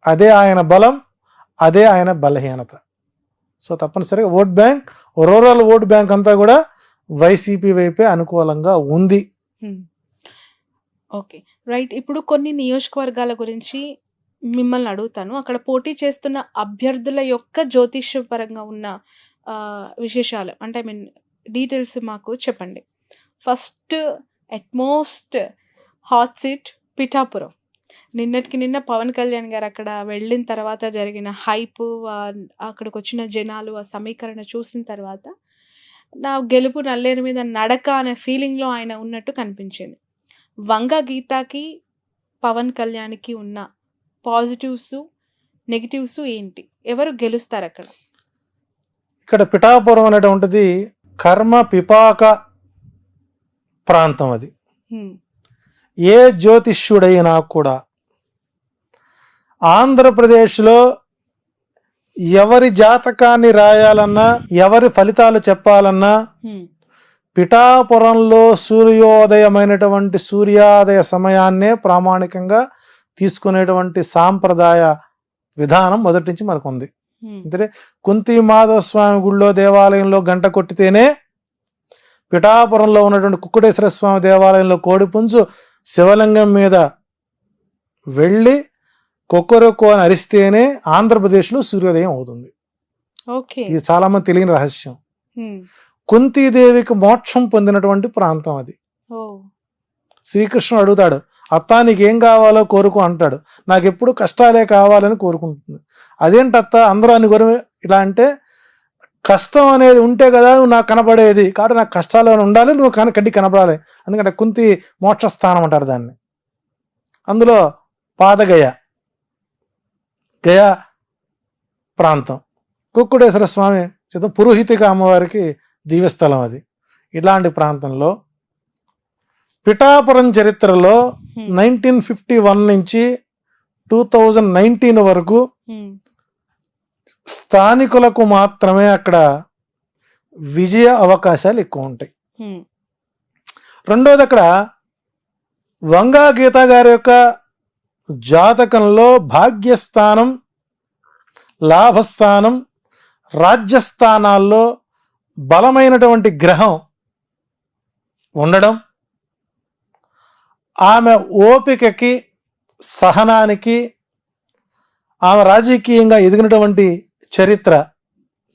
అదే ఆయన బలం, అదే ఆయన బలహీనత. సో తప్పనిసరిగా vote bank, rural vote bank అంతా కూడా వైసీపీ వైపే అనుకూలంగా ఉంది. Okay, right. ఇప్పుడు కొన్ని నియోజకవర్గాల గురించి మిమ్మల్ని అడుగుతాను. అక్కడ పోటీ చేస్తున్న అభ్యర్థుల యొక్క జ్యోతిష్యపరంగా ఉన్న విశేషాలు, అంటే ఐ మీన్ డీటెయిల్స్ మాకు చెప్పండి. First utmost hot seat Pithapuram. నిన్నటికి నిన్న పవన్ కళ్యాణ్ గారు అక్కడ వెళ్ళిన తర్వాత జరిగిన హైప్, అక్కడికి వచ్చిన జనాలు, ఆ సమీకరణ చూసిన తర్వాత నా గెలుపు నల్లేరు మీద నడక అనే ఫీలింగ్లో ఆయన ఉన్నట్టు కనిపించింది. వంగ గీతాకి పవన్ కళ్యాణ్కి ఉన్న పాజిటివ్స్, నెగిటివ్స్ ఏంటి? ఎవరు గెలుస్తారు అక్కడ? ఇక్కడ పిఠాపురం అనేటువంటిది కర్మ పిపాక ప్రాంతం. అది ఏ జ్యోతిష్యుడైనా కూడా ఆంధ్రప్రదేశ్లో ఎవరి జాతకాన్ని రాయాలన్నా, ఎవరి ఫలితాలు చెప్పాలన్నా పిఠాపురంలో సూర్యోదయమైనటువంటి సూర్యోదయ సమయాన్నే ప్రామాణికంగా తీసుకునేటువంటి సాంప్రదాయ విధానం మొదటి నుంచి మనకు ఉంది. అంటే కుంతి మాధవ స్వామి గుళ్ళో దేవాలయంలో గంట కొట్టితేనే పిఠాపురంలో ఉన్నటువంటి కుక్కుటేశ్వర స్వామి దేవాలయంలో కోడిపుంజు శివలింగం మీద వెళ్ళి కొక్కరొక్కు అని అరిస్తేనే ఆంధ్రప్రదేశ్లో సూర్యోదయం అవుతుంది. ఇది చాలా మంది తెలియని రహస్యం. కుంతీదేవికి మోక్షం పొందినటువంటి ప్రాంతం అది. శ్రీకృష్ణుడు అడుగుతాడు, అత్త నీకేం కావాలో కోరుకో అంటాడు. నాకు ఎప్పుడు కష్టాలే కావాలని కోరుకుంటుంది. అదేంటత్త అందరూ అని కోరు ఇలా అంటే, కష్టం అనేది ఉంటే కదా నువ్వు నాకు కనపడేది, కాబట్టి నాకు కష్టాలు ఉండాలి, నువ్వు కడ్డి కనపడాలి. ఎందుకంటే కుంతి మోక్షస్థానం అంటారు దాన్ని. అందులో పాదగయ, గయా ప్రాంతం, కుక్కుటేశ్వర స్వామి పురోహితిక అమ్మవారికి దివ్యస్థలం అది. ఇలాంటి ప్రాంతంలో పిఠాపురం చరిత్రలో 1951 నుంచి 2019 వరకు స్థానికులకు మాత్రమే అక్కడ విజయ అవకాశాలు ఎక్కువ ఉంటాయి. రెండోది, అక్కడ వంగా గీత గారి యొక్క జాతకంలో భాగ్యస్థానం, లాభస్థానం, రాజ్యస్థానాల్లో బలమైనటువంటి గ్రహం ఉండడం, ఆమె ఓపికకి, సహనానికి, ఆమె రాజకీయంగా ఎదిగినటువంటి చరిత్ర,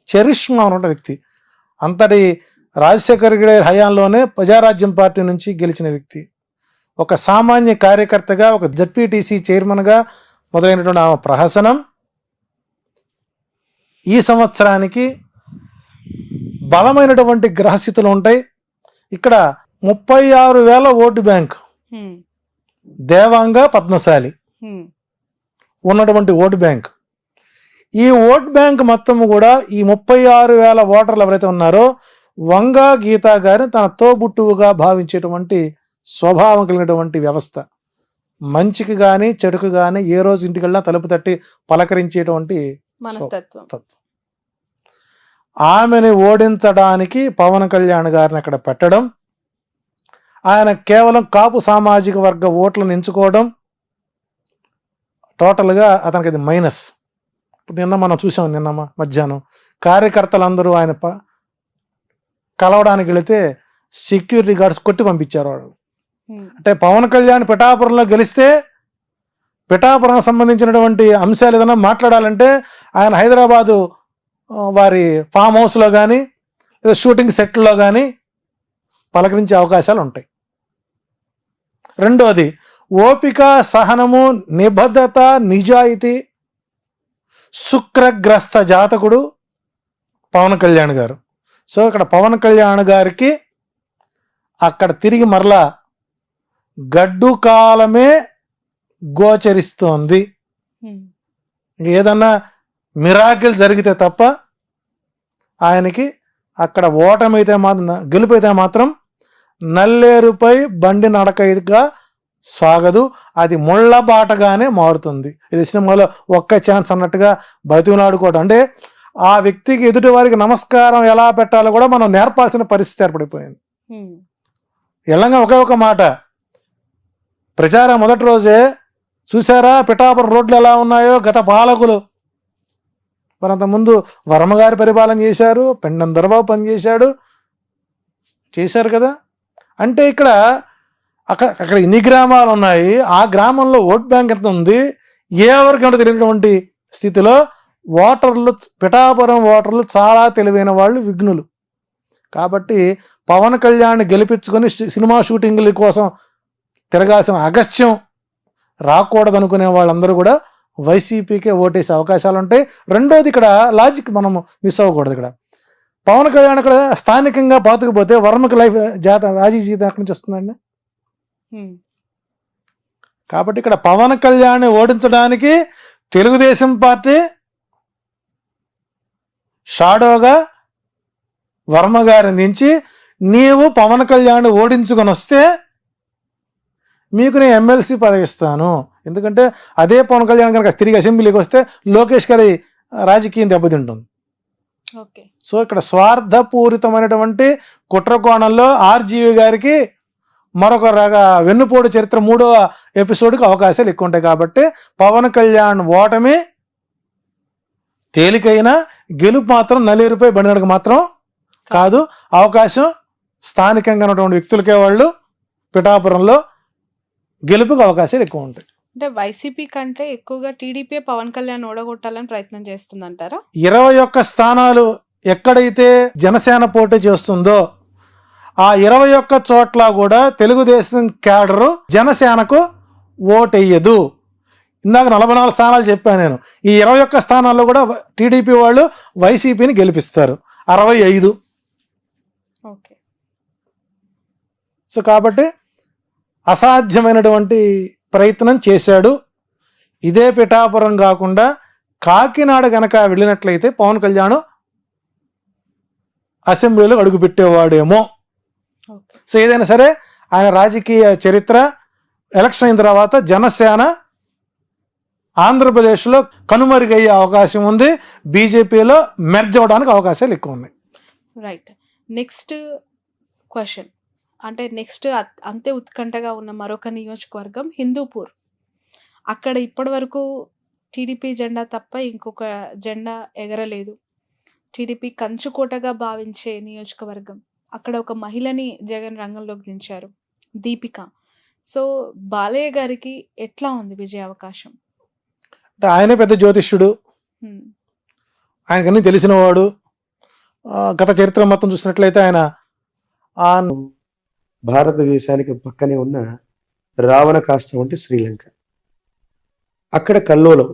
చరిష్మా ఉన్న వ్యక్తి. అంతటి రాజశేఖర్ గారి హయాంలోనే ప్రజారాజ్యం పార్టీ నుంచి గెలిచిన వ్యక్తి. ఒక సామాన్య కార్యకర్తగా, ఒక జడ్పీటీసీ చైర్మన్గా మొదలైనటువంటి ఆమె ప్రహసనం ఈ సంవత్సరానికి బలమైనటువంటి గ్రహస్థితులు ఉంటాయి. ఇక్కడ 36,000 ఓటు బ్యాంక్, దేవాంగ పద్మశాలి ఉన్నటువంటి ఓటు బ్యాంక్. ఈ ఓట్ బ్యాంక్ మొత్తం కూడా ఈ 36,000 ఓటర్లు ఎవరైతే ఉన్నారో వంగా గీతా గారిని తన తోబుట్టువుగా భావించేటువంటి స్వభావం కలిగినటువంటి వ్యవస్థ. మంచికి కానీ చెడుకు కానీ ఏ రోజు ఇంటికెళ్ళినా తలుపు తట్టి పలకరించేటువంటి మనస్తత్వం. ఆమెను ఓడించడానికి పవన్ కళ్యాణ్ గారిని అక్కడ పెట్టడం, ఆయన కేవలం కాపు సామాజిక వర్గ ఓట్లను ఎంచుకోవడం, టోటల్గా అతనికి అది మైనస్. ఇప్పుడు నిన్న మనం చూసాం, నిన్న మధ్యాహ్నం కార్యకర్తలందరూ ఆయన కలవడానికి వెళితే సెక్యూరిటీ గార్డ్స్ కొట్టి పంపించారు వాళ్ళు. అంటే పవన్ కళ్యాణ్ పిఠాపురంలో గెలిస్తే పిఠాపురం సంబంధించినటువంటి అంశాలు ఏదైనా మాట్లాడాలంటే ఆయన హైదరాబాదు వారి ఫామ్ హౌస్లో కానీ లేదా షూటింగ్ సెట్లో కానీ పలకరించే అవకాశాలు ఉంటాయి. రెండోది, ఓపిక, సహనము, నిబద్ధత, నిజాయితీ, శుక్రగ్రస్త జాతకుడు పవన్ కళ్యాణ్ గారు. సో ఇక్కడ పవన్ కళ్యాణ్ గారికి అక్కడ తిరిగి మరలా గడ్డు కాలమే గోచరిస్తోంది. ఏదన్నా మిరాకిల్ జరిగితే తప్ప ఆయనకి అక్కడ ఓటమైతే మాత్రం, గెలుపైతే మాత్రం నల్లేరుపై బండి నడకగా సాగదు, అది ముళ్ళ బాటగానే మారుతుంది. ఇది సినిమాలో ఒక్క ఛాన్స్ అన్నట్టుగా బతికినాడుకోవడం. అంటే ఆ వ్యక్తికి, ఎదుటి వారికి నమస్కారం ఎలా పెట్టాలో కూడా మనం నేర్పాల్సిన పరిస్థితి ఏర్పడిపోయింది. ఎల్లంగా ఒకే ఒక మాట, ప్రచారం మొదటి రోజే చూసారా పిఠాపురం రోడ్లు ఎలా ఉన్నాయో గత పాలకులు. మరి అంతకుముందు వర్మగారి పరిపాలన చేశారు, పెండం దొరబాబు పనిచేశాడు, చేశారు కదా. అంటే ఇక్కడ అక్కడ ఎన్ని గ్రామాలు ఉన్నాయి, ఆ గ్రామంలో ఓట్ బ్యాంక్ ఎంత ఉంది, ఏ ఎవరికి ఏమిటో తెలియనటువంటి స్థితిలో ఓటర్లు, పిఠాపురం ఓటర్లు చాలా తెలివైన వాళ్ళు, విఘ్నులు. కాబట్టి పవన్ కళ్యాణ్ గెలిపించుకొని సినిమా షూటింగ్ల కోసం తిరగాల్సిన అగస్త్యం రాకూడదనుకునే వాళ్ళందరూ కూడా వైసీపీకే ఓటేసే అవకాశాలు ఉంటాయి. రెండోది ఇక్కడ లాజిక్ మనం మిస్ అవ్వకూడదు. ఇక్కడ పవన్ కళ్యాణ్ ఇక్కడ స్థానికంగా పాతుకుపోతే వర్మకి లైఫ్ రాజీ జీతం ఎక్కడి నుంచి వస్తుందండి? కాబట్టి ఇక్కడ పవన్ కళ్యాణ్ ఓడించడానికి తెలుగుదేశం పార్టీ షాడోగా వర్మ గారిని దించి, నీవు పవన్ కళ్యాణ్ ఓడించుకొని వస్తే మీకు నేను ఎమ్మెల్సీ పదవి ఇస్తాను. ఎందుకంటే అదే పవన్ కళ్యాణ్ కనుక తిరిగి అసెంబ్లీకి వస్తే లోకేష్ గారి రాజకీయం దెబ్బతింటుంది. సో ఇక్కడ స్వార్థపూరితమైనటువంటి కుట్రకోణంలో ఆర్జీవి గారికి మరొక వెన్నుపోటు చరిత్ర 3వ ఎపిసోడ్కి అవకాశాలు ఎక్కువ ఉంటాయి. కాబట్టి పవన్ కళ్యాణ్ ఓటమి తేలికైన, గెలుపు మాత్రం నల్లేరుపై బండినడక మాత్రం కాదు. అవకాశం స్థానికంగా ఉన్నటువంటి వ్యక్తులకే వాళ్ళు పిఠాపురంలో గెలుపుకు అవకాశాలు ఎక్కువ ఉంటాయి. అంటే వైసీపీ కంటే ఎక్కువగా టీడీపీ పవన్ కళ్యాణ్ ఓడగొట్టాలని ప్రయత్నం చేస్తుందంటారా? 21 స్థానాలు ఎక్కడైతే జనసేన పోటీ చేస్తుందో ఆ 21 చోట్ల కూడా తెలుగుదేశం క్యాడరు జనసేనకు ఓటెయ్యదు. ఇందాక 44 స్థానాలు చెప్పాను నేను. ఈ 21 స్థానాల్లో కూడా టీడీపీ వాళ్ళు వైసీపీని గెలిపిస్తారు, 65. సో కాబట్టి అసాధ్యమైనటువంటి ప్రయత్నం చేశాడు. ఇదే పిఠాపురం కాకుండా కాకినాడ గనక వెళ్ళినట్లయితే పవన్ కళ్యాణ్ అసెంబ్లీలో అడుగుపెట్టేవాడేమో. సో ఏదైనా సరే ఆయన రాజకీయ చరిత్ర ఎలక్షన్ అయిన తర్వాత జనసేన ఆంధ్రప్రదేశ్లో కనుమరుగయ్యే అవకాశం ఉంది, బీజేపీలో మెర్జ్ అవడానికి అవకాశాలు ఎక్కువ ఉన్నాయి. రైట్. నెక్స్ట్ క్వశ్చన్, అంటే నెక్స్ట్ అంతే ఉత్కంఠగా ఉన్న మరొక నియోజకవర్గం హిందూపూర్. అక్కడ ఇప్పటి వరకు టీడీపీ జెండా తప్ప ఇంకొక జెండా ఎగరలేదు. టీడీపీ కంచుకోటగా భావించే నియోజకవర్గం. అక్కడ ఒక మహిళని జగన్ రంగంలోకి దించారు, దీపిక. సో బాలయ్య గారికి ఎట్లా ఉంది విజయ అవకాశం? ఆయనే పెద్ద జ్యోతిష్యుడు, ఆయనకన్నీ తెలిసినవాడు. గత చరిత్ర మొత్తం చూసినట్లయితే ఆయన భారతదేశానికి పక్కనే ఉన్న రావణ కాష్టం అంటే శ్రీలంక. అక్కడ కల్లోలం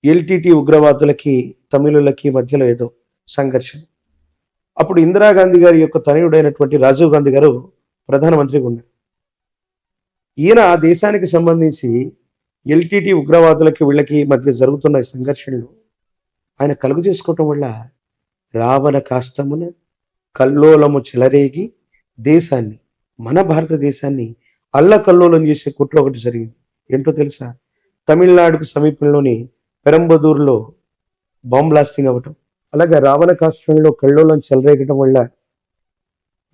ఎల్టీటీ ఉగ్రవాదులకి తమిళులకి మధ్యలో ఏదో సంఘర్షణ. అప్పుడు ఇందిరాగాంధీ గారి యొక్క తనయుడైనటువంటి రాజీవ్ గాంధీ గారు ప్రధానమంత్రిగా ఉన్నారు. ఈయన ఆ దేశానికి సంబంధించి ఎల్టీటీ ఉగ్రవాదులకి వీళ్ళకి మధ్య జరుగుతున్న సంఘర్షణలు ఆయన కలుగు చేసుకోవటం వల్ల రావణ కాష్టమున కల్లోలము చెలరేగి దేశాన్ని, మన భారతదేశాన్ని అల్లకల్లోలం చేసే కుట్ర ఒకటి జరిగింది. ఏంటో తెలుసా? తమిళనాడుకు సమీపంలోని పెరంబదూరులో బాంబ్ బ్లాస్టింగ్ అవ్వటం. అలాగే రావణ కాష్టంలో కల్లోలం చెలరేగటం వల్ల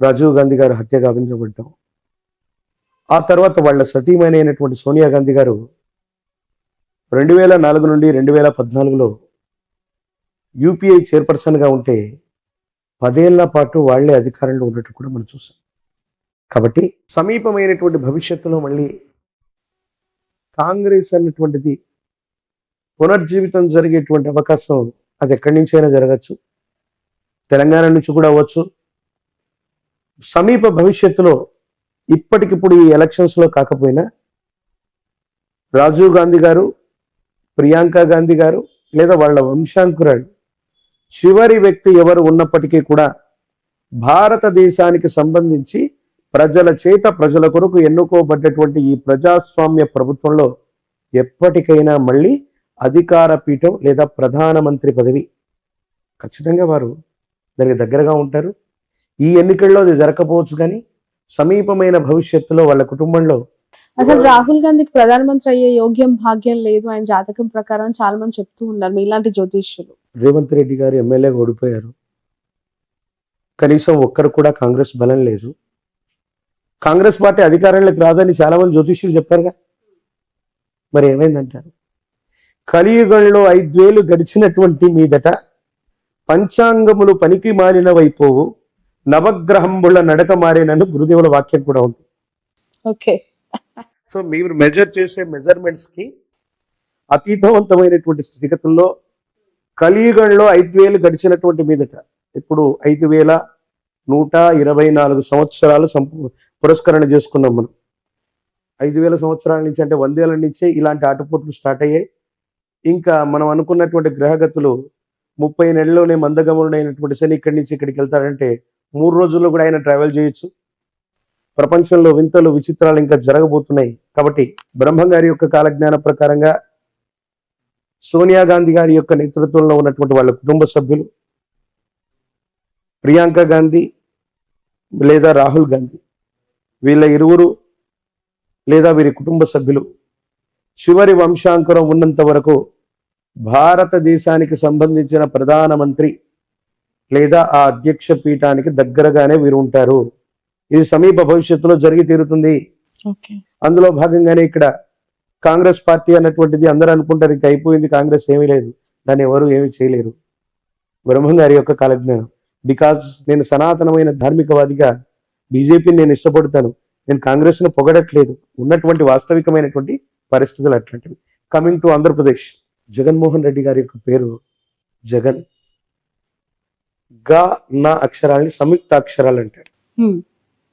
రాజీవ్ గాంధీ గారు హత్య గావించబడ్డం. ఆ తర్వాత వాళ్ళ సతీమణి సోనియా గాంధీ గారు 2004 నుండి 2014లో యూపీఐ చైర్పర్సన్గా ఉంటే 10 ఏళ్ల పాటు వాళ్లే అధికారంలో ఉన్నట్టు కూడా మనం చూసాం. కాబట్టి సమీపమైనటువంటి భవిష్యత్తులో మళ్ళీ కాంగ్రెస్ అన్నటువంటిది పునర్జీవితం జరిగేటువంటి అవకాశం అది ఎక్కడి నుంచైనా జరగచ్చు, తెలంగాణ నుంచి కూడా అవ్వచ్చు. సమీప భవిష్యత్తులో ఇప్పటికిప్పుడు ఈ ఎలక్షన్స్లో కాకపోయినా రాజీవ్ గాంధీ గారు, ప్రియాంక గాంధీ గారు లేదా వాళ్ళ వంశాంకురాలు చివరి వ్యక్తి ఎవరు ఉన్నప్పటికీ కూడా భారతదేశానికి సంబంధించి ప్రజల చేత ప్రజల కొరకు ఎన్నుకోబడ్డటువంటి ఈ ప్రజాస్వామ్య ప్రభుత్వంలో ఎప్పటికైనా మళ్ళీ అధికార పీఠం లేదా ప్రధానమంత్రి పదవి ఖచ్చితంగా వారు దానికి దగ్గరగా ఉంటారు. ఈ ఎన్నికల్లో అది జరగకపోవచ్చు, కానీ సమీపమైన భవిష్యత్తులో వాళ్ళ కుటుంబంలో అసలు రాహుల్ గాంధీకి ప్రధానమంత్రి అయ్యే యోగ్యం భాగ్యం లేదు ఆయన జాతకం ప్రకారం చాలా మంది చెప్తూ ఉన్నారు, మీలాంటి జ్యోతిష్యులు. రేవంత్ రెడ్డి గారు ఎమ్మెల్యేగా ఓడిపోయారు, కనీసం ఒక్కరు కూడా కాంగ్రెస్ బలం లేదు, కాంగ్రెస్ పార్టీ అధికారంలోకి రాదని చాలా మంది జ్యోతిష్యులు చెప్పారుగా. మరి ఏమైందంటారు? కలియుగంలో 5,000 గడిచినటువంటి మీదట పంచాంగములు పనికి మారినవైపోవు, నవగ్రహంబుల నడక మారినను గురుదేవుల వాక్యం కూడా ఉంది. ఓకే. సో మీరు మెజర్ చేసే మెజర్మెంట్స్ కి అతీతవంతమైనటువంటి స్థితిగతుల్లో కలియుగంలో 5,000 గడిచినటువంటి మీదట ఇప్పుడు 5,124 సంవత్సరాలు పురస్కరణ చేసుకున్నాం మనం. 5,000 సంవత్సరాల నుంచి అంటే 100 ఏళ్ల నుంచే ఇలాంటి ఆటపోట్లు స్టార్ట్ అయ్యాయి. ఇంకా మనం అనుకున్నటువంటి గ్రహగతులు 30 నెలల్లోనే మందగమనుడైనటువంటి శని ఇక్కడి నుంచి ఇక్కడికి వెళ్తాడంటే 3 రోజుల్లో కూడా ఆయన ట్రావెల్ చేయొచ్చు. ప్రపంచంలో వింతలు విచిత్రాలు ఇంకా జరగబోతున్నాయి. కాబట్టి బ్రహ్మం గారి యొక్క కాలజ్ఞాన ప్రకారంగా సోనియా గాంధీ గారి యొక్క నేతృత్వంలో ఉన్నటువంటి వాళ్ళ కుటుంబ సభ్యులు, ప్రియాంక గాంధీ లేదా రాహుల్ గాంధీ, వీళ్ళ ఇరువురు లేదా వీరి కుటుంబ సభ్యులు చివరి వంశాంకురం ఉన్నంత వరకు భారతదేశానికి సంబంధించిన ప్రధానమంత్రి లేదా ఆ అధ్యక్ష పీఠానికి దగ్గరగానే వీరు ఉంటారు. ఇది సమీప భవిష్యత్తులో జరిగి తీరుతుంది. అందులో భాగంగానే ఇక్కడ కాంగ్రెస్ పార్టీ అన్నటువంటిది అందరూ అనుకుంటారు ఇంకా అయిపోయింది, కాంగ్రెస్ ఏమీ లేదు, దాన్ని ఎవరు ఏమీ చేయలేరు. బ్రహ్మం గారి యొక్క కాలజ్ఞానం. బికాజ్ నేను సనాతనమైన ధార్మికవాదిగా బీజేపీని నేను ఇష్టపడతాను, నేను కాంగ్రెస్ ను పొగడట్లేదు, ఉన్నటువంటి వాస్తవికమైనటువంటి పరిస్థితులు అట్లాంటివి. కమింగ్ టు ఆంధ్రప్రదేశ్, జగన్మోహన్ రెడ్డి గారి యొక్క పేరు జగన్. గా నా అక్షరాలని సంయుక్త అక్షరాలు అంటారు.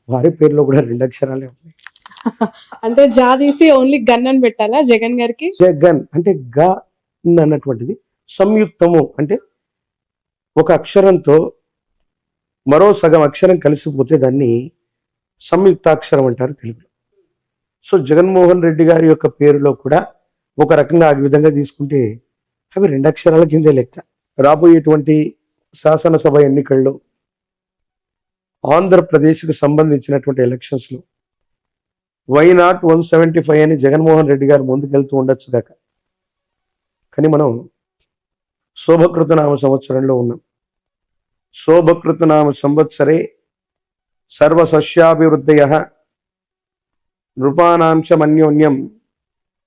వారి పేరులో కూడా 2 అక్షరాలే ఉన్నాయి. అంటే జా తీసి ఓన్లీ గన్ అని పెట్టాలా జగన్ గారికి? జగన్ అంటే గా అన్నటువంటిది సంయుక్తము, అంటే ఒక అక్షరంతో మరో సగం అక్షరం కలిసిపోతే దాన్ని సంయుక్తాక్షరం అంటారు తెలుగులో. సో జగన్మోహన్ రెడ్డి గారి యొక్క పేరులో కూడా ఒక రకంగా ఆ విధంగా తీసుకుంటే అవి 2 అక్షరాల కిందే లెక్క. రాబోయేటువంటి శాసనసభ ఎన్నికల్లో ఆంధ్రప్రదేశ్కు సంబంధించినటువంటి ఎలక్షన్స్ లో వై నాట్ 175 అని జగన్మోహన్ రెడ్డి గారు ముందుకెళ్తూ ఉండొచ్చు దాక. కానీ మనం శోభకృతనామ సంవత్సరంలో ఉన్నాం. శోభకృతనామ సంవత్సరే సర్వసస్యాభివృద్ధయః నృపానాంచ మన్యోన్యం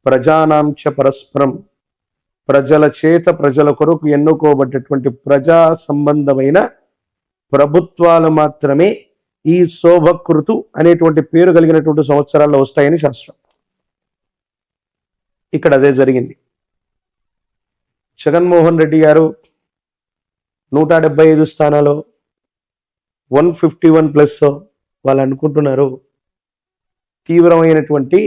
ప్రజానాంచ పరస్పరం. ప్రజల చేత ప్రజల కొరకు ఎన్నుకోబడ్డటువంటి ప్రజా సంబంధమైన ప్రభుత్వాలు మాత్రమే ఈ శోభకృతు అనేటువంటి పేరు కలిగినటువంటి సంవత్సరాల్లో వస్తాయని శాస్త్రం. ఇక్కడ అదే జరిగింది. జగన్మోహన్ రెడ్డి గారు 175 స్థానాలు 151 ప్లస్ వాళ్ళు అనుకుంటున్నారు. తీవ్రమైనటువంటి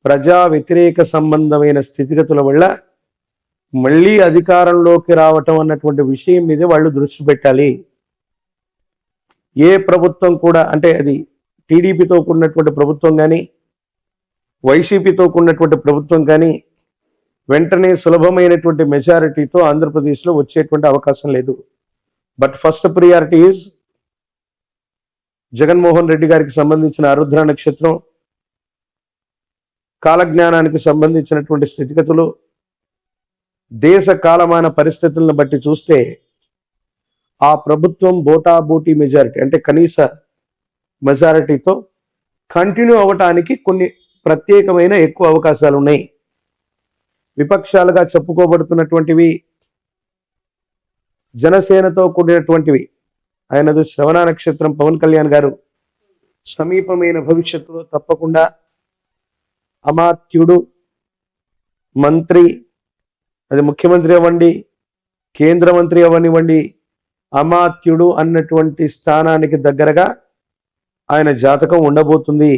ప్రజా వ్యతిరేక సంబంధమైన స్థితిగతుల వల్ల మళ్ళీ అధికారంలోకి రావటం అన్నటువంటి విషయం మీద వాళ్ళు దృష్టి పెట్టాలి. ఏ ప్రభుత్వం కూడా, అంటే అది టీడీపీతో కూడినటువంటి ప్రభుత్వం కానీ వైసీపీతో కూడినటువంటి ప్రభుత్వం కానీ వెంటనే సులభమైనటువంటి మెజారిటీతో ఆంధ్రప్రదేశ్లో వచ్చేటువంటి అవకాశం లేదు. But first priority is Jaganmohan Reddy గారికి సంబంధించిన ఆరుద్ర నక్షత్రం, కాలజ్ఞానానికి సంబంధించినటువంటి స్థితిగతులు, దేశ కాలమాన పరిస్థితులను బట్టి చూస్తే ఆ ప్రభుత్వం బోటాబోటీ మెజారిటీ అంటే కనీస మెజారిటీతో కంటిన్యూ అవ్వటానికి కొన్ని ప్రత్యేకమైన ఎక్కువ అవకాశాలు ఉన్నాయి. విపక్షాలుగా చెప్పుకోబడుతున్నటువంటివి జనసేనతో కూడినటువంటివి. ఆయనది శ్రవణ నక్షత్రం. పవన్ కళ్యాణ్ గారు సమీపమైన భవిష్యత్తులో తప్పకుండా అమాత్యుడు, మంత్రి, అది ముఖ్యమంత్రి అవ్వండి, కేంద్ర మంత్రి అవ్వనివ్వండి, అమాత్యుడు అన్నటువంటి స్థానానికి దగ్గరగా ఆయన జాతకం ఉండబోతుంది.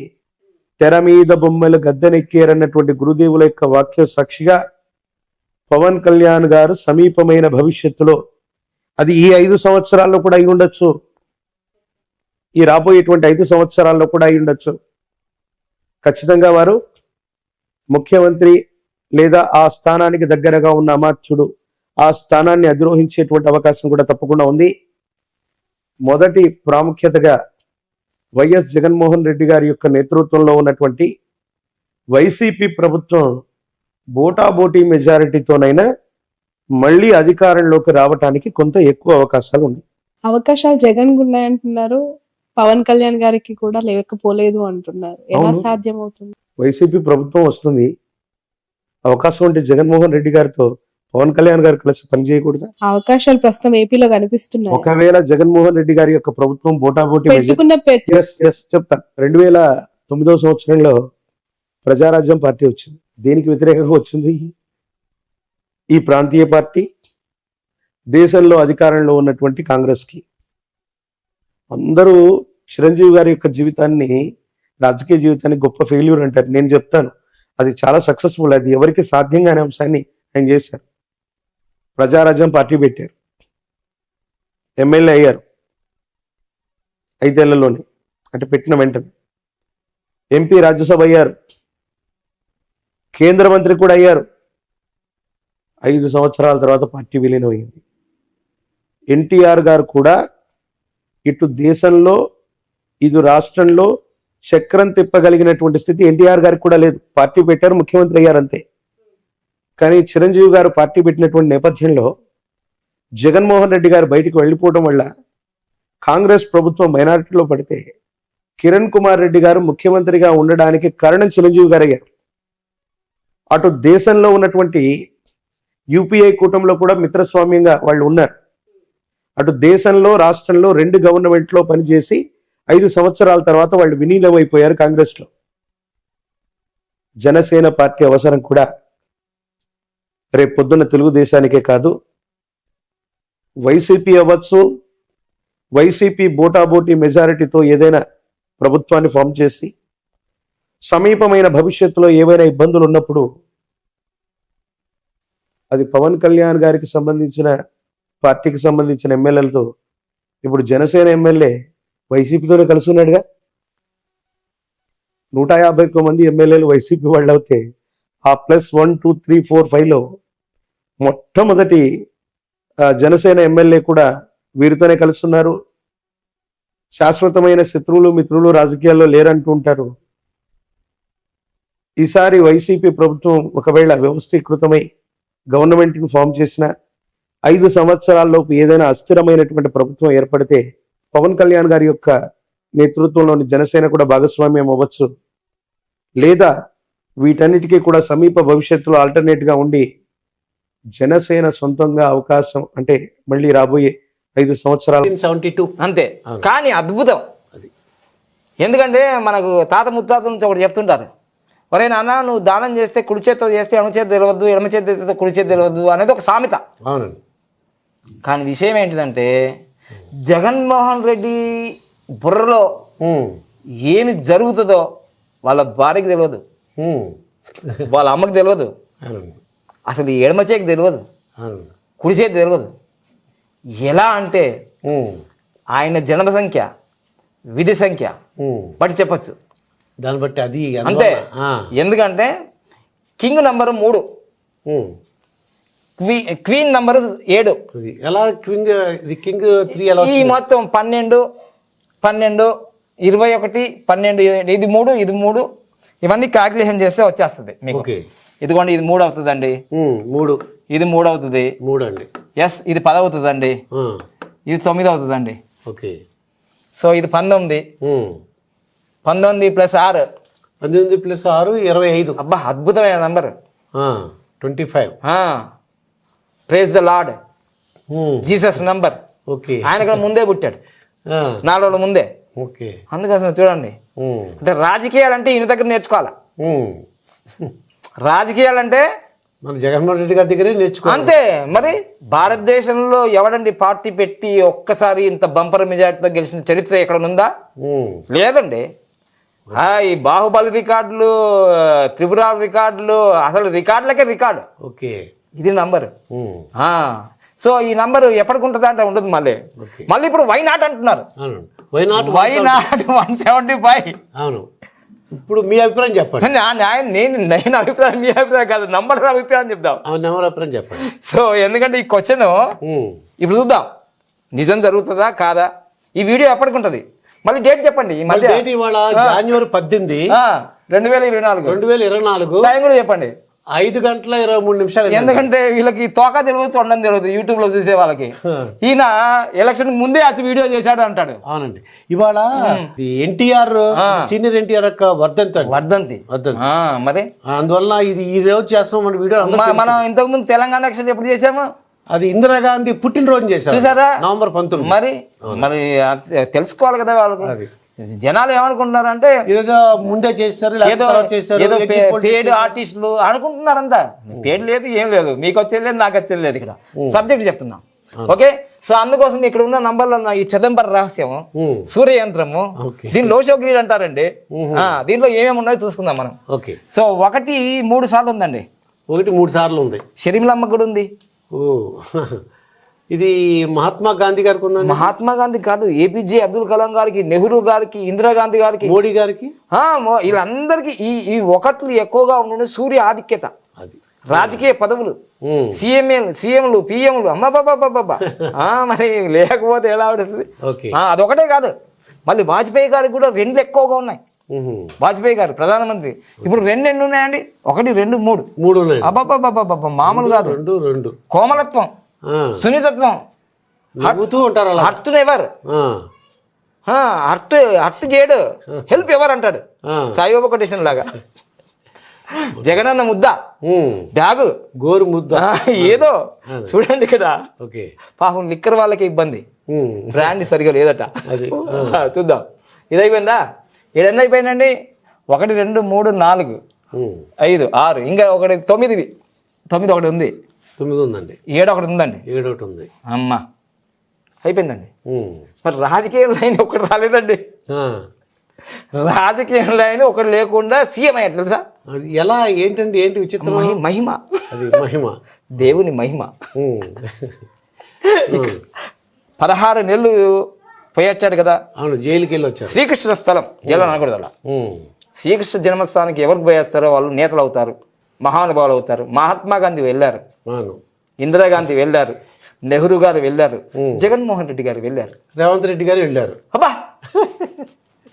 తెర మీద బొమ్మలు గద్దెనెక్కారన్నటువంటి గురుదేవుల యొక్క వాక్య సాక్షిగా పవన్ కళ్యాణ్ గారు సమీపమైన భవిష్యత్తులో, అది ఈ 5 సంవత్సరాల్లో కూడా అయి ఉండొచ్చు, ఈ రాబోయేటువంటి 5 సంవత్సరాల్లో కూడా అయి ఉండొచ్చు, ఖచ్చితంగా వారు ముఖ్యమంత్రి లేదా ఆ స్థానానికి దగ్గరగా ఉన్న అమాత్యుడు ఆ స్థానాన్ని అధిరోహించేటువంటి అవకాశం కూడా తప్పకుండా ఉంది. మొదటి ప్రాముఖ్యతగా వైఎస్ జగన్మోహన్ రెడ్డి గారి యొక్క నేతృత్వంలో ఉన్నటువంటి వైసీపీ ప్రభుత్వం బోటాబోటీ మెజారిటీతోనైనా మళ్ళీ అధికారంలోకి రావటానికి కొంత ఎక్కువ అవకాశాలు ఉన్నాయి. అవకాశాలు జగన్ ఉన్నాయంటున్నారు, పవన్ కళ్యాణ్ గారికి కూడా లేకపోలేదు అంటున్నారు. ఎలా సాధ్యం అవుతుంది? వైసీపీ ప్రభుత్వం వస్తుంది, అవకాశం ఉంటే జగన్మోహన్ రెడ్డి గారితో పవన్ కళ్యాణ్ గారు కలిసి పనిచేయకూడదా? అవకాశాలు ప్రస్తుతం ఏపీలో కనిపిస్తున్నాయి. ఒకవేళ జగన్మోహన్ రెడ్డి గారి యొక్క ప్రభుత్వం బోటాబోటీ పెట్టుకున్న చెప్తా 2009 సంవత్సరంలో ప్రజారాజ్యం పార్టీ వచ్చింది. దేనికి వ్యతిరేకంగా వచ్చింది? ఈ ప్రాంతీయ పార్టీ దేశంలో అధికారంలో ఉన్నటువంటి కాంగ్రెస్ కి. అందరూ చిరంజీవి గారి యొక్క జీవితాన్ని, రాజకీయ జీవితాన్ని గొప్ప ఫెయిల్యూర్ అంటారు. నేను చెప్తాను అది చాలా సక్సెస్ఫుల్. అది ఎవరికి సాధ్యం కాని అంశాన్ని ఆయన చేశారు. ప్రజారాజ్యం పార్టీ పెట్టారు, ఎమ్మెల్యే అయ్యారు 5 ఏళ్లలోనే, అంటే పెట్టిన వెంటనే ఎంపీ, రాజ్యసభ అయ్యారు, కేంద్ర మంత్రి కూడా అయ్యారు. 5 సంవత్సరాల తర్వాత పార్టీ విలీనం అయింది. ఎన్టీఆర్ గారు కూడా ఇటు దేశంలో ఇటు రాష్ట్రంలో చక్రం తిప్పగలిగినటువంటి స్థితి ఎన్టీఆర్ గారికి కూడా లేదు. పార్టీ పెట్టారు, ముఖ్యమంత్రి అయ్యారు అంతే. కానీ చిరంజీవి గారు పార్టీ పెట్టినటువంటి నేపథ్యంలో జగన్మోహన్ రెడ్డి గారు బయటికి వెళ్ళిపోవడం వల్ల కాంగ్రెస్ ప్రభుత్వం మైనారిటీలో పడితే కిరణ్ కుమార్ రెడ్డి గారు ముఖ్యమంత్రిగా ఉండడానికి కారణం చిరంజీవి గారు అయ్యారు. అటు దేశంలో ఉన్నటువంటి యూపీఐ కూటమిలో కూడా మిత్రస్వామ్యంగా వాళ్ళు ఉన్నారు. అటు దేశంలో రాష్ట్రంలో 2 గవర్నమెంట్లో పనిచేసి 5 సంవత్సరాల తర్వాత వాళ్ళు విలీనమైపోయారు కాంగ్రెస్లో. జనసేన పార్టీ అవసరం కూడా రేపు పొద్దున్న తెలుగుదేశానికే కాదు, వైసీపీ అవ్వచ్చు, వైసీపీ బోటాబోటీ మెజారిటీతో ఏదైనా ప్రభుత్వాన్ని ఫామ్ చేసి సమీపమైన భవిష్యత్తులో ఏవైనా ఇబ్బందులు ఉన్నప్పుడు అది పవన్ కళ్యాణ్ గారికి సంబంధించిన పార్టీకి సంబంధించిన ఎమ్మెల్యేలతో, ఇప్పుడు జనసేన ఎమ్మెల్యే వైసీపీతోనే కలిసి ఉన్నాడుగా. 151 మంది ఎమ్మెల్యేలు వైసీపీ వాళ్ళు అవుతే ఆ +1, 2, 3, 4, 5లో మొట్టమొదటి జనసేన ఎమ్మెల్యే కూడా వీరితోనే కలుస్తున్నారు. శాశ్వతమైన శత్రువులు మిత్రులు రాజకీయాల్లో లేరంటూ ఉంటారు. ఈసారి వైసీపీ ప్రభుత్వం ఒకవేళ వ్యవస్థీకృతమై గవర్నమెంట్ని ఫామ్ చేసిన 5 సంవత్సరాల్లోపు ఏదైనా అస్థిరమైనటువంటి ప్రభుత్వం ఏర్పడితే పవన్ కళ్యాణ్ గారి యొక్క నేతృత్వంలోని జనసేన కూడా భాగస్వామ్యం అవ్వచ్చు. లేదా వీటన్నిటికీ కూడా సమీప భవిష్యత్తులో ఆల్టర్నేట్గా ఉండి జనసేన సొంతంగా అవకాశం, అంటే మళ్ళీ రాబోయే 5 సంవత్సరాలు 72 అంతే. కానీ అద్భుతం అది. ఎందుకంటే మనకు తాత ముత్తాత నుంచి ఒకటి చెప్తుంటారు, ఒరే నాన్న నువ్వు దానం చేస్తే కుడి చేతితో చేస్తే ఎడమ చేతి తెలియవద్దు, ఎడమ చేతి కుడి చేతి తెలియవద్దు అనేది ఒక సామెత. అవునండి. కానీ విషయం ఏంటిదంటే జగన్మోహన్ రెడ్డి బుర్రలో ఏమి జరుగుతుందో వాళ్ళ భార్యకి తెలియదు, వాళ్ళ అమ్మకి తెలియదు, అవునండి. అసలు ఈ ఎడమ చేతికి తెలియదు, అవునండి. కుడి చేతి తెలియదు. ఎలా అంటే ఆయన జన్మ సంఖ్య, విధి సంఖ్య బట్టి చెప్పచ్చు. దాన్ని బట్టి అది అంతే. ఎందుకంటే కింగ్ నంబరు 3, క్వీన్ నంబరు 7. ఎలా కింగ్, ఇది కింగ్ 3 ఎలా ఈ మొత్తం 12, 12, 21, 12, ఇది 3, ఇది 3, ఇవన్నీ క్యాల్కులేషన్ చేస్తే వచ్చేస్తుంది మీకు. ఇదిగోండి ఇది 3 అవుతుందండి, 3, ఇది 3 అవుతుంది, 3 అండి. ఎస్ ఇది 10 అవుతుందండి, ఇది 9 అవుతుందండి. ఓకే. సో ఇది 19, 19 + 6, 18 + 6 25. అబ్బా అద్భుతమైన number. 25. Praise the Lord, Jesus number. Okay. ఆయన కన్నా ముందే పుట్టాడు, 4 రోజుల ముందే. ఓకే. అందుకోసం చూడండి, అంటే రాజకీయాలంటే ఈయన దగ్గర నేర్చుకోవాలి. రాజకీయాలంటే మన జగన్మోహన్ రెడ్డి గారి దగ్గరే నేర్చుకోవాలి. అంతే. మరి భారతదేశంలో ఎవడండి పార్టీ పెట్టి ఒక్కసారి ఇంత బంపర్ మెజార్టీతో గెలిచిన చరిత్ర ఎక్కడ ఉందా? లేదండి. ఈ బాహుబలి రికార్డులు, త్రిపుర రికార్డులు, అసలు రికార్డులకే రికార్డు. ఓకే. ఇది నంబర్. సో ఈ నంబర్ ఎప్పటికి ఉంటుంది అంటే ఉండదు. మళ్ళీ ఇప్పుడు వై నాట్ అంటున్నారు. Why not 175. అవును. ఇప్పుడు మీ అభిప్రాయం చెప్పండి. నేను అభిప్రాయం, మీ అభిప్రాయం కాదు, నంబర్ అభిప్రాయం చెప్దాం. నెంబర్ అభిప్రాయం చెప్పండి. సో ఎందుకంటే ఈ క్వశ్చన్ ఇప్పుడు చూద్దాం నిజం జరుగుతుందా కాదా. ఈ వీడియో ఎప్పటికి ఉంటుంది, మళ్ళీ డేట్ చెప్పండి. ఈ మధ్య ఇవాళ జనవరి 18, 2024. 2024 టైం కూడా చెప్పండి. 5 గంటల 23 నిమిషాలు అయిందండి. ఎందుకంటే వీళ్ళకి తోక తెలియదు తొండం తెలియదు యూట్యూబ్ లో చూసే వాళ్ళకి. ఈయన ఎలక్షన్ ముందే వచ్చి వీడియో చేశాడు అంటాడు. అవునండి. ఇవాళ ఎన్టీఆర్ సీనియర్ ఎన్టీఆర్ యొక్క వర్ధంతి వర్ధంతి. మరి అందువల్ల ఇది ఈ రోజు చేస్తున్నాం మన వీడియో. మనం ఇంతకు ముందు తెలంగాణ ఎలక్షన్ ఎప్పుడు చేసాము? అది ఇందిరాగాంధీ పుట్టినరోజు చేశారు, చూసారా? నవంబర్ 19. మరి తెలుసుకోవాలి కదా వాళ్ళకి. జనాలు ఏమనుకుంటున్నారంటే ఏదో ముందే చేస్తారు, ఏదో ఏదో పేడ్ ఆర్టిస్టులు అనుకుంటున్నారంతా. పేడ్ లేదు, ఏం లేదు, మీకు వచ్చేది లేదు, నాకు వచ్చేది లేదు. ఇక్కడ సబ్జెక్ట్ చెప్తున్నాం. ఓకే, సో అందుకోసం ఇక్కడ ఉన్న నంబర్లో ఈ చిదంబర రహస్యము, సూర్యయంత్రము, దీని లోషోగ్రీడ్ అంటారండి. దీంట్లో ఏమేమి ఉన్నాయో చూసుకుందాం మనం. ఓకే, సో 1 3 సార్లు ఉందండి. 1 3 సార్లు ఉంది. షర్మిలమ్మ కూడా ఉంది. ఓ ఇది మహాత్మా గాంధీ గారికి ఉందండి. మహాత్మా గాంధీ కాదు, ఏపీజే అబ్దుల్ కలాం గారికి, నెహ్రూ గారికి, ఇందిరాగాంధీ గారికి, మోడీ గారికి, వీళ్ళందరికీ ఈ 1 ఎక్కువగా ఉండే సూర్య ఆధిక్యత. అది రాజకీయ పదవులు, సీఎంలు, పిఎంలు, అమ్మ బాబా. మరి లేకపోతే ఎలా ఉంటుంది? అదొకటే కాదు, మళ్ళీ వాజ్పేయి గారికి కూడా 2 ఎక్కువగా ఉన్నాయి. వాజ్పేయి గారు ప్రధానమంత్రి. ఇప్పుడు 2 ఎన్ని ఉన్నాయండి? 1 2 3 ఉన్నాయి. అబ్బాబ్బాబ్బా, మామూలు కాదు. 2 కోమలత్వం, సున్నితత్వం, ఉంటారు. హర్ట్ ఎవర్, హర్ట్ చేయడు, హెల్ప్ ఎవర్ అంటాడు సాయిబాబా కొటేషన్ లాగా. జగనన్న ముద్ద, బ్యాగు, గోరు ముద్ద, ఏదో చూడండి ఇక్కడ. ఓకే, పాపం లిక్కర్ వాళ్ళకి ఇబ్బంది, బ్రాండ్ సరిగా లేదట. చూద్దాం. ఇది అయిపోయిందా? ఏడన్నా అయిపోయిందండి. 1 2 3 4 5 6 ఇంకా 1 9 ఒకటి ఉంది. 9 ఉందండి. 7 ఒకటి ఉందండి. 7 ఒకటి ఉంది. అమ్మా అయిపోయిందండి. మరి రాజకీయ లైన్ ఒకటి రాలేదండి. రాజకీయ లైన్ ఒకటి లేకుండా సీఎం అయ్యారు తెలుసా? అది ఎలా, ఏంటండి, ఏంటి విచిత్రం? మహిమ, అది మహిమ, దేవుని మహిమ. 16 నెలలు పోయొచ్చాడు కదా. అవును, జైలుకి వెళ్ళి వచ్చారు. శ్రీకృష్ణ స్థలం, జైలు అనకూడదు అలా. శ్రీకృష్ణ జన్మస్థానానికి ఎవరికి పోయేస్తారో వాళ్ళు నేతలు అవుతారు, మహానుభావులు అవుతారు. మహాత్మా గాంధీ వెళ్ళారు, ఇందిరాగాంధీ వెళ్ళారు, నెహ్రూ గారు వెళ్ళారు, జగన్మోహన్ రెడ్డి గారు వెళ్ళారు, రేవంత్ రెడ్డి గారు వెళ్ళారు. అబ్బా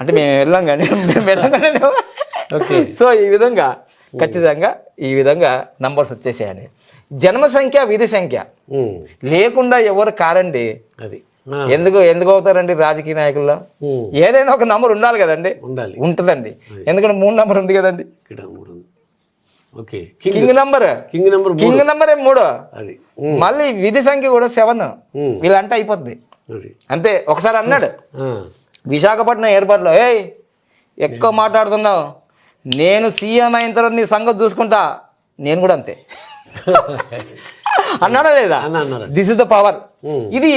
అంటే మేము వెళ్ళాం కానీ సో ఈ విధంగా ఖచ్చితంగా ఈ విధంగా నంబర్స్ వచ్చేసాయండి. జన్మ సంఖ్య, విధి సంఖ్య లేకుండా ఎవరు కారండి. అది ఎందుకు అవుతారండి రాజకీయ నాయకుల్లో? ఏదైనా ఒక నంబర్ ఉండాలి కదండి. ఉంటుందండి, ఎందుకంటే 3 నంబర్ ఉంది కదండి. కింగ్ నంబరే 3. మళ్ళీ విధి సంఖ్య కూడా 7. వీళ్ళంటే అయిపోద్ది అంతే. ఒకసారి అన్నాడు విశాఖపట్నం ఎయిర్పోర్ట్లో, ఎక్కువ మాట్లాడుతున్నావు, నేను సీఎం అయిన తర్వాత నీ సంగతి చూసుకుంటా. నేను కూడా అంతే అన్నాడా లేదా? This is the power. ఇది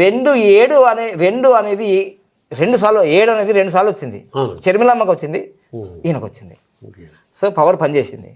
2 7 అనేది 2 సార్లు, 7 అనేది 2 సార్లు వచ్చింది. షర్మిలమ్మకి వచ్చింది, ఈయనకు వచ్చింది. సో పవర్ పనిచేసింది.